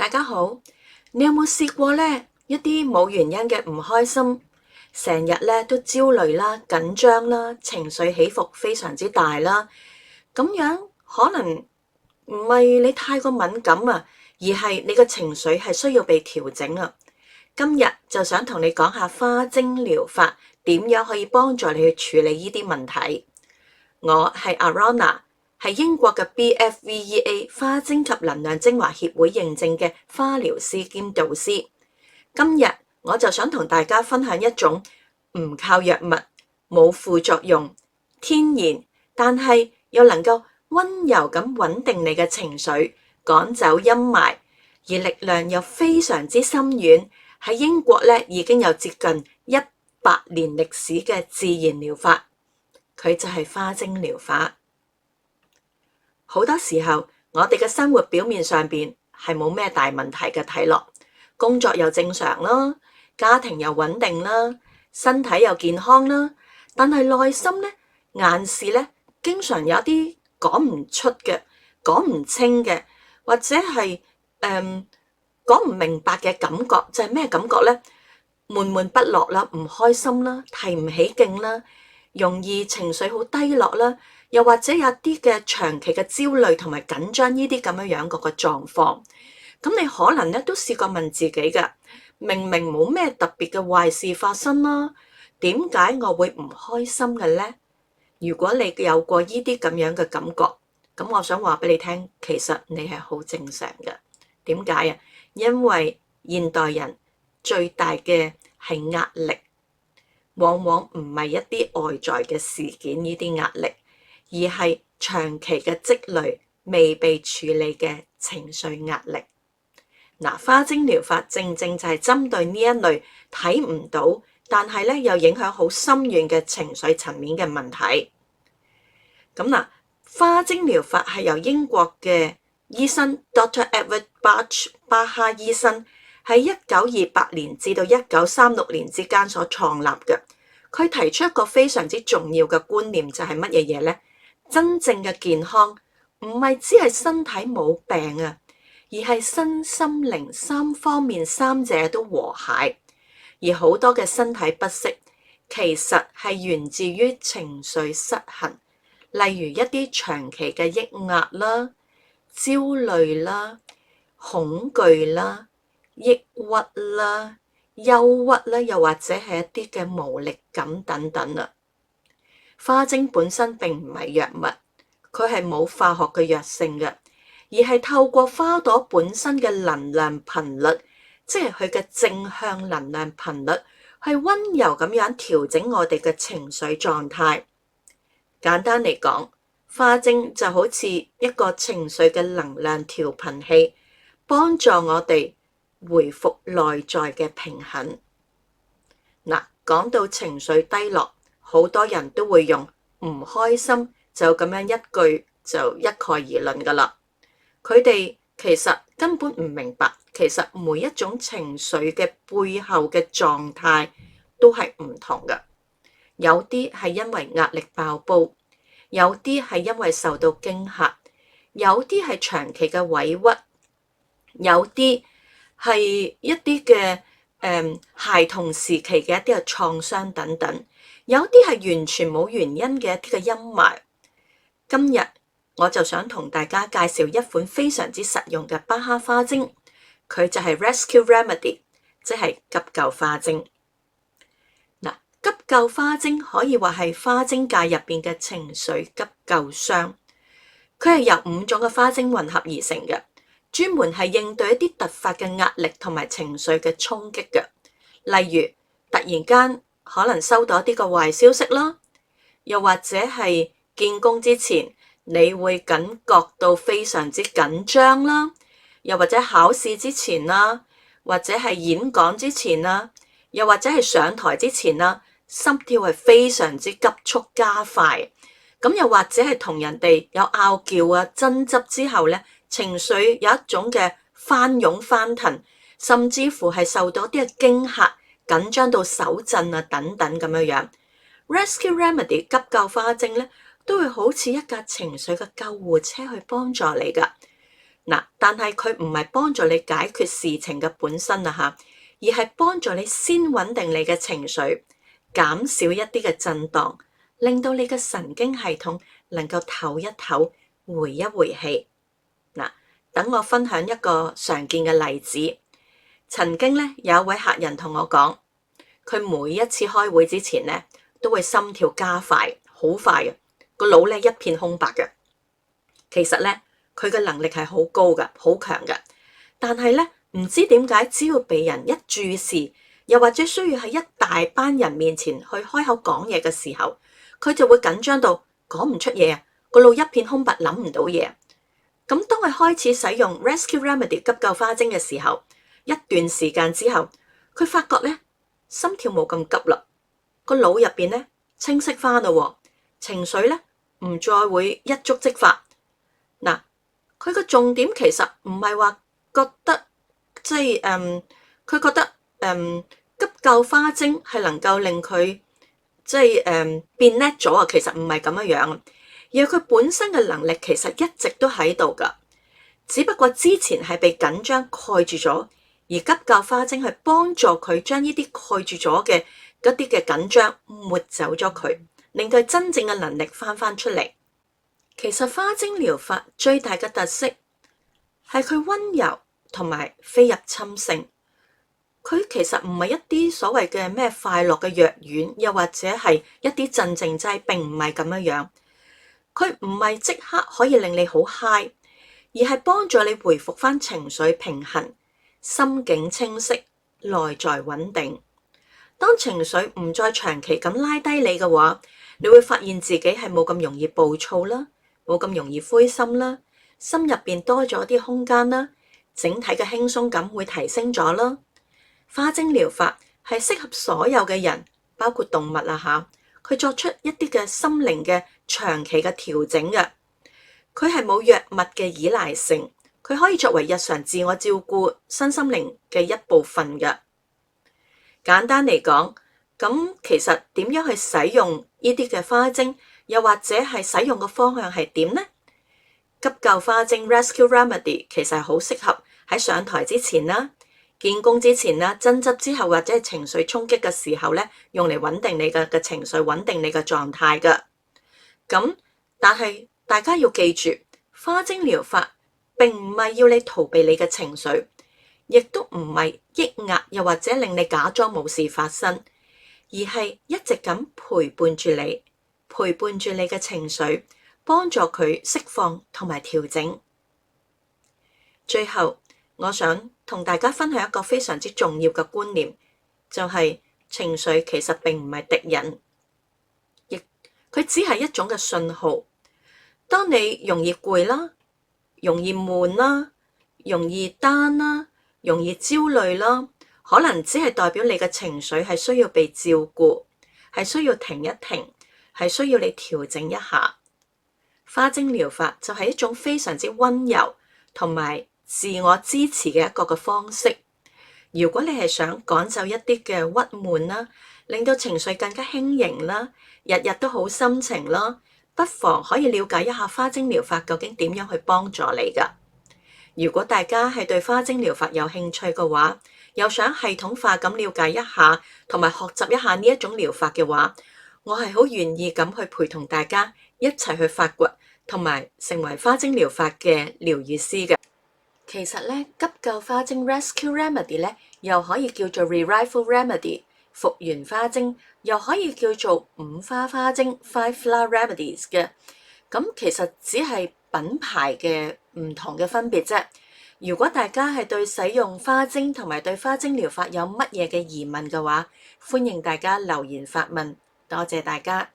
大家好，你有冇試過呢？一啲冇原因嘅唔開心，成日咧都焦慮啦、緊張啦，情緒起伏非常之大啦。咁樣可能唔係你太過敏感啊，而係你嘅情緒係需要被調整啊。今日就想同你講下花精療法點樣可以幫助你去處理呢啲問題。我係 Arona。係英國嘅 BFVEA 花精及能量精華協會認證嘅花療師兼導師。今日我就想同大家分享一種唔靠藥物、冇副作用、天然，但係又能夠溫柔咁穩定你嘅情緒，趕走陰霾，而力量又非常之深遠。喺英國咧已經有接近100年歷史嘅自然療法，佢就係花精療法。好多時候，我哋嘅生活表面上邊係冇咩大問題嘅，睇落工作又正常啦，家庭又穩定啦，身體又健康啦，但係內心咧，硬是咧，經常有啲講唔出嘅、講唔清嘅，或者係講唔明白嘅感覺，就係咩感覺咧？悶悶不樂啦，唔開心啦，提唔起勁啦，容易情緒好低落啦。又或者有啲嘅長期嘅焦慮同埋緊張呢啲咁樣個狀況，咁你可能咧都試過問自己嘅，明明冇咩特別嘅壞事發生啦，點解我會唔開心嘅咧？如果你有過呢啲咁樣嘅感覺，咁我想話俾你聽，其實你係好正常嘅。點解啊？因為現代人最大嘅係壓力，往往唔係一啲外在嘅事件呢啲壓力，而係長期嘅積累未被處理嘅情緒壓力。花精療法正正就係針對呢一類睇唔到，但係咧又影響好深遠嘅情緒層面嘅問題。花精療法係由英國嘅醫生 Dr. Edward Bach 巴哈醫生喺1928年至到1936年之間所創立嘅。佢提出一個非常之重要嘅觀念，就係乜嘢嘢咧？真正嘅健康唔係只係身體冇病啊，而係身心靈三方面三者都和諧。而好多嘅身體不適，其實係源自於情緒失衡，例如一啲長期嘅抑壓啦、焦慮啦、恐懼啦、抑鬱啦、憂鬱啦，又或者係一啲嘅無力感等等啊。花精本身並唔係藥物，佢係冇化學嘅藥性嘅，而係透過花朵本身嘅能量頻率，即係佢嘅正向能量頻率，去溫柔咁樣調整我哋嘅情緒狀態。簡單嚟講，花精就好似一個情緒嘅能量調頻器，幫助我哋回復內在嘅平衡。講到情緒低落，好多人都會用唔開心就咁樣一句就一概而論噶啦。佢哋其實根本唔明白，其實每一種情緒嘅背後嘅狀態都係唔同嘅。有啲係因為壓力爆煲，有啲係因為受到驚嚇，有啲係長期嘅委屈，有啲係一啲嘅孩童時期嘅一啲嘅創傷等等，有啲係完全冇原因嘅一啲嘅陰霾。今日我就想同大家介紹一款非常之實用嘅巴哈花精，佢就係 Rescue Remedy， 即係急救花精。急救花精可以話係花精界入邊嘅情緒急救箱，佢係由5種嘅花精混合而成嘅，專門係應對一啲突發嘅壓力同埋情緒嘅衝擊嘅。例如突然間可能收到一啲嘅壞消息啦，又或者係見工之前你會感覺到非常之緊張啦，又或者考試之前啦，或者係演講之前啦，又或者係上台之前啦，心跳係非常之急速加快。咁又或者係同人哋有拗撬啊、爭執之後咧，情緒有一種嘅翻湧翻騰，甚至乎係受到啲嘅驚嚇、緊張到手震啊等等咁樣。Rescue Remedy 急救花精咧，都會好似一架情緒嘅救護車去幫助你噶。嗱，但係佢唔係幫助你解決事情嘅本身啊嚇，而係幫助你先穩定你嘅情緒，減少一啲嘅震盪，令到你嘅神經系統能夠唞一唞，回一回氣。嗱，等我分享一個常見嘅例子。曾經咧有一位客人同我講，佢每一次開會之前咧都會心跳加快，好快嘅，個腦咧一片空白嘅。其實咧佢嘅能力係好高嘅，好強嘅，但係咧唔知點解，只要被人一注視，又或者需要喺一大班人面前去開口講嘢嘅時候，佢就會緊張到講唔出嘢啊，個腦一片空白，諗唔到嘢。咁當佢開始使用 Rescue Remedy 急救花精嘅時候，一段時間之後，佢發覺咧心跳冇咁急啦，個腦入邊咧清晰翻啦，情緒咧唔再會一觸即發。嗱，佢個重點其實唔係話覺得佢覺得急救花精係能夠令佢變叻咗啊，其實唔係咁樣樣，而係佢本身嘅能力其實一直都喺度噶，只不過之前係被緊張蓋住咗。而急救花精係幫助佢將呢啲蓋住咗嘅嗰啲嘅緊張抹走咗佢，令佢真正嘅能力翻出嚟。其實花精療法最大嘅特色係佢溫柔同埋非入侵性。佢其實唔係一啲所謂嘅咩快樂嘅藥丸，又或者係一啲鎮靜劑，並唔係咁樣樣。佢唔係即刻可以令你好 high， 而係幫助你回復翻情緒平衡，心境清晰，內在穩定。當情緒唔再長期咁拉低你嘅話，你會發現自己係冇咁容易暴躁啦，冇咁容易灰心啦，心入邊多咗啲空間啦，整體嘅輕鬆感會提升咗啦。花精療法係適合所有嘅人，包括動物啊吓，佢作出一啲嘅心靈嘅長期嘅調整嘅。佢係冇藥物嘅依賴性。佢可以作為日常自我照顧身心靈嘅一部分嘅。簡單嚟講，咁其實點樣去使用呢啲嘅花精，又或者係使用嘅方向係點呢？急救花精 Rescue Remedy 其實係好適合喺上台之前啦、見工之前啦、爭執之後或者係情緒衝擊嘅時候咧，用嚟穩定你嘅情緒，穩定你嘅狀態嘅。咁但係大家要記住，花精療法並唔係要你逃避你嘅情緒，亦都唔係抑壓，又或者令你假裝冇事發生，而係一直咁陪伴住你，陪伴住你嘅情緒，幫助佢釋放同埋調整。最後，我想同大家分享一個非常之重要嘅觀念，就係情緒其實並唔係敵人，亦佢只係一種嘅信號。當你容易攰啦，容易悶啦，容易單啦，容易焦慮啦，可能只係代表你嘅情緒係需要被照顧，係需要停一停，係需要你調整一下。花精療法就係一種非常之溫柔同埋自我支持嘅一個嘅方式。如果你係想趕走一啲嘅鬱悶啦，令到情緒更加輕盈啦，日日都好心情啦，不妨可以了解一下花精療法究竟點樣去幫助你㗎。如果大家係對花精療法有興趣嘅話，又想系統化咁了解一下，同埋學習一下呢一種療法嘅話，我係好願意咁去陪同大家一齊去發掘，同埋成為花精療法嘅療癒師嘅。其實咧，急救花精 Rescue Remedy 咧，又可以叫做 Revival Remedy 復原花精，又可以叫做五花花精 Five Flower Remedies 嘅。咁其實只係品牌嘅唔同嘅分別啫。如果大家係對使用花精同埋對花精療法有乜嘢嘅疑問嘅話，歡迎大家留言發問。多謝大家。